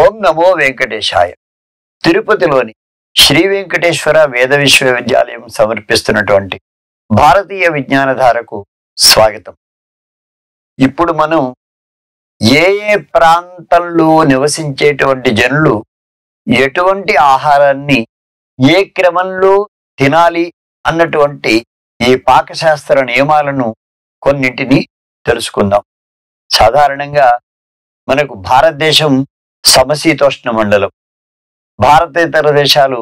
ఓం నమో వెంకటేశాయ. తిరుపతిలోని శ్రీ వెంకటేశ్వర వేద విశ్వవిద్యాలయం సమర్పిస్తున్నటువంటి భారతీయ విజ్ఞానధారకు స్వాగతం. ఇప్పుడు మనం ఏ ఏ ప్రాంతంలో నివసించేటువంటి జనులు ఎటువంటి ఆహారాన్ని ఏ క్రమంలో తినాలి అన్నటువంటి ఈ పాకశాస్త్ర నియమాలను కొన్నింటిని తెలుసుకుందాం. సాధారణంగా మనకు భారతదేశం సమశీతోష్ణ మండలం. భారతేతర దేశాలు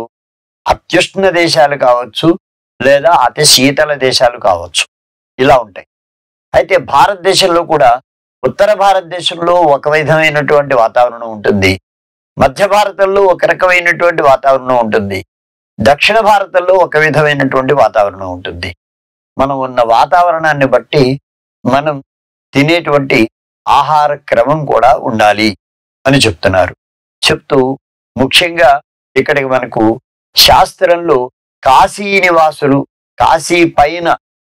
అత్యుష్ణ దేశాలు కావచ్చు, లేదా అతి శీతల దేశాలు కావచ్చు, ఇలా ఉంటాయి. అయితే భారతదేశంలో కూడా ఉత్తర భారతదేశంలో ఒక విధమైనటువంటి వాతావరణం ఉంటుంది, మధ్య భారతంలో ఒక రకమైనటువంటి వాతావరణం ఉంటుంది, దక్షిణ భారతంలో ఒక విధమైనటువంటి వాతావరణం ఉంటుంది. మనం ఉన్న వాతావరణాన్ని బట్టి మనం తినేటువంటి ఆహార క్రమం కూడా ఉండాలి అని చెప్తున్నారు. చెప్తూ ముఖ్యంగా ఇక్కడికి మనకు శాస్త్రంలో కాశీ నివాసులు, కాశీ పైన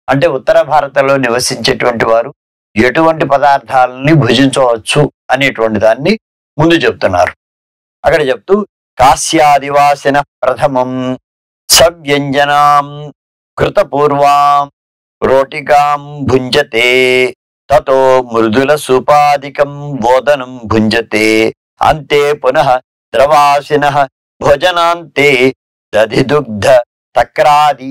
అంటే ఉత్తర భారతంలో నివసించేటువంటి వారు ఎటువంటి పదార్థాలని భుజించవచ్చు అనేటువంటి దాన్ని ముందు చెప్తున్నారు. అక్కడ చెప్తూ కాశ్యాదివాసిన ప్రథమం సవ్యంజనాం కృతపూర్వాం రోటికాం భుంజతే తతో మృదుల సూపాదికం బోధనం భుంజతే అంతే పునః ద్రవాసిన భోజనాంతే దధిదుగ్ధ తక్రాది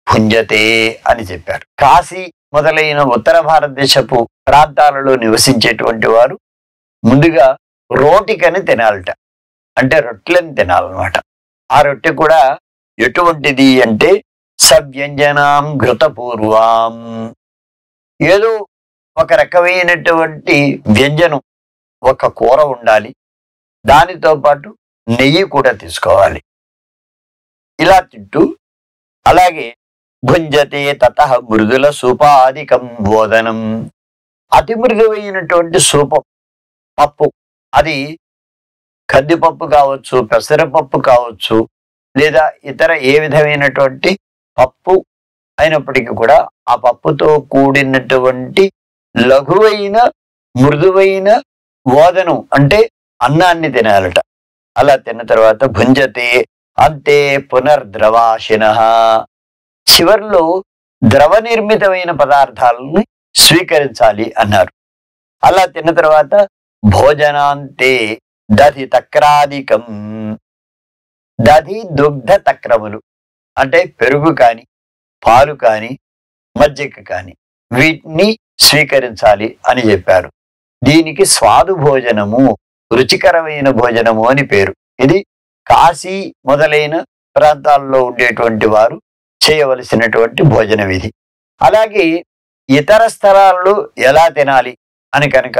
భుంజతే అని చెప్పారు. కాశీ మొదలైన ఉత్తర భారతదేశపు ప్రాంతాలలో నివసించేటువంటి వారు ముందుగా రోటికని తినాలట, అంటే రొట్టెలను తినాలన్నమాట. ఆ రొట్టె కూడా ఎటువంటిది అంటే సవ్యంజనాం ఘృతపూర్వాం, ఏదో ఒక రకమైనటువంటి వ్యంజనం, ఒక కూర ఉండాలి, దానితో పాటు నెయ్యి కూడా తీసుకోవాలి. ఇలా తింటూ అలాగే భుంజతే తతః మృదుల సూపాదికం బోధనం, అతి మృదువైనటువంటి సూపం, పప్పు, అది కందిపప్పు కావచ్చు, పెసరపప్పు కావచ్చు, లేదా ఇతర ఏ విధమైనటువంటి పప్పు అయినప్పటికీ కూడా ఆ పప్పుతో కూడినటువంటి లఘువైన మృదువైన ఓదనం అంటే అన్నాన్ని తినాలట. అలా తిన్న తర్వాత భుంజతే అంతే పునర్ద్రవాశిన, చివర్లో ద్రవ నిర్మితమైన పదార్థాలని స్వీకరించాలి అన్నారు. అలా తిన్న తర్వాత భోజనాంతే దధి తక్రాదికం, దధి దుగ్ధ తక్రములు అంటే పెరుగు కాని, పాలు కాని, మజ్జిగ కాని, వీటిని స్వీకరించాలి అని చెప్పారు. దీనికి స్వాదు భోజనము, రుచికరమైన భోజనము అని పేరు. ఇది కాశీ మొదలైన ప్రాంతాల్లో ఉండేటువంటి వారు చేయవలసినటువంటి భోజన విధి. అలాగే ఇతర స్థలాల్లో ఎలా తినాలి అని కనుక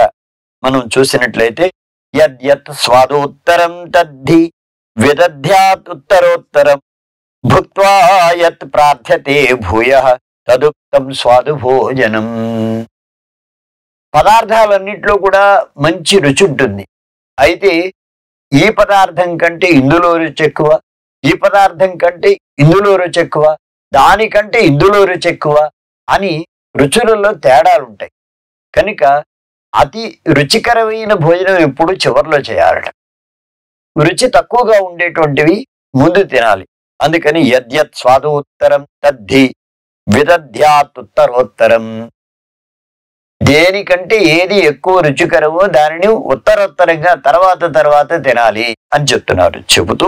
మనం చూసినట్లయితే యద్యత్ స్వాదోత్తరం తద్ధి విదధ్యాత్ ఉత్తరోత్తరం భుక్త్వా యత్ ప్రార్థ్యతే భూయః తదుక్తం స్వాదు భోజనం. పదార్థాలన్నింటిలో కూడా మంచి రుచి ఉంటుంది. అయితే ఈ పదార్థం కంటే ఇందులో రుచి ఎక్కువ, ఈ పదార్థం కంటే ఇందులో రుచి ఎక్కువ, దానికంటే ఇందులో రుచి ఎక్కువ అని రుచులలో తేడాలు ఉంటాయి. కనుక అతి రుచికరమైన భోజనం ఎప్పుడు చివర్లో చేయాలట. రుచి తక్కువగా ఉండేటువంటివి ముందు తినాలి. అందుకని యద్యత్ స్వాదోత్తరం తద్ధి విదధ్యాత్ ఉత్తరోత్తరం, దేనికంటే ఏది ఎక్కువ రుచికరమో దానిని ఉత్తరోత్తరంగా తర్వాత తినాలి అని చెప్తున్నారు. చెబుతూ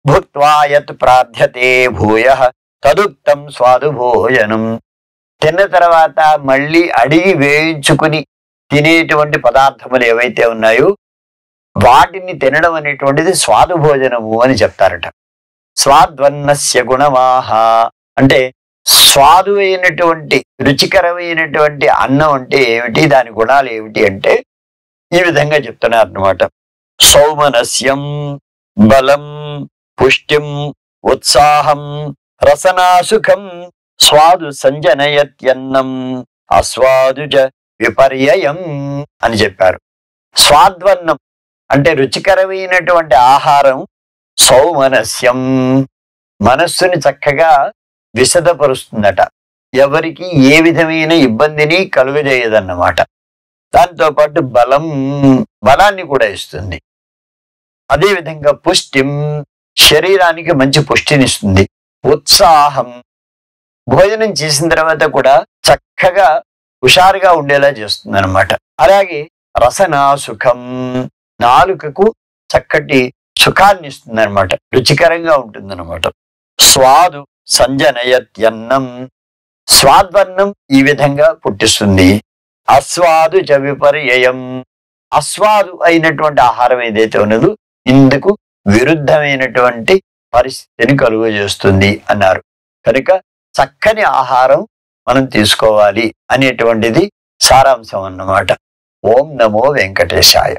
భుక్త్వా యత్ ప్రార్థ్యతే భూయః తదుక్తం స్వాదు భోజనం, తిన్న తర్వాత మళ్ళీ అడిగి వేయించుకుని తినేటువంటి పదార్థములు ఏవైతే ఉన్నాయో వాటిని తినడం అనేటువంటిది స్వాదు భోజనము అని చెప్తారట. స్వాద్వన్నస్య గుణమాహ అంటే స్వాదు అయినటువంటి రుచికరమైనటువంటి అన్నం అంటే ఏమిటి, దాని గుణాలు ఏమిటి అంటే ఈ విధంగా చెప్తున్నారు అన్నమాట. సౌమనస్యం బలం పుష్టిం ఉత్సాహం రసనాసుఖం స్వాదు సంజనయత్యన్నం అస్వాదుజ విపర్యయం అని చెప్పారు. స్వాద్వన్నం అంటే రుచికరమైనటువంటి ఆహారం, సౌమనస్యం మనస్సుని చక్కగా విశదపరుస్తుందట, ఎవరికి ఏ విధమైన ఇబ్బందిని కలుగజేయదన్నమాట. దాంతో పాటు బలాన్ని కూడా ఇస్తుంది. అదేవిధంగా పుష్టిం, శరీరానికి మంచి పుష్టినిస్తుంది. ఉత్సాహం, భోజనం చేసిన తర్వాత కూడా చక్కగా హుషారుగా ఉండేలా చేస్తుంది అనమాట. అలాగే రసనా సుఖం, నాలుకకు చక్కటి సుఖాన్ని ఇస్తుంది అనమాట, రుచికరంగా ఉంటుంది అనమాట. స్వాదు సంజనయత్యన్నం, స్వాద్వర్ణం ఈ విధంగా పుట్టిస్తుంది. అస్వాదు చ విపర్యయం, అస్వాదు అయినటువంటి ఆహారం ఏదైతే ఉన్నదో ఇందుకు విరుద్ధమైనటువంటి పరిస్థితిని కలుగజేస్తుంది అన్నారు. కనుక చక్కని ఆహారం మనం తీసుకోవాలి అనేటువంటిది సారాంశం అన్నమాట. ఓం నమో వెంకటేశాయ.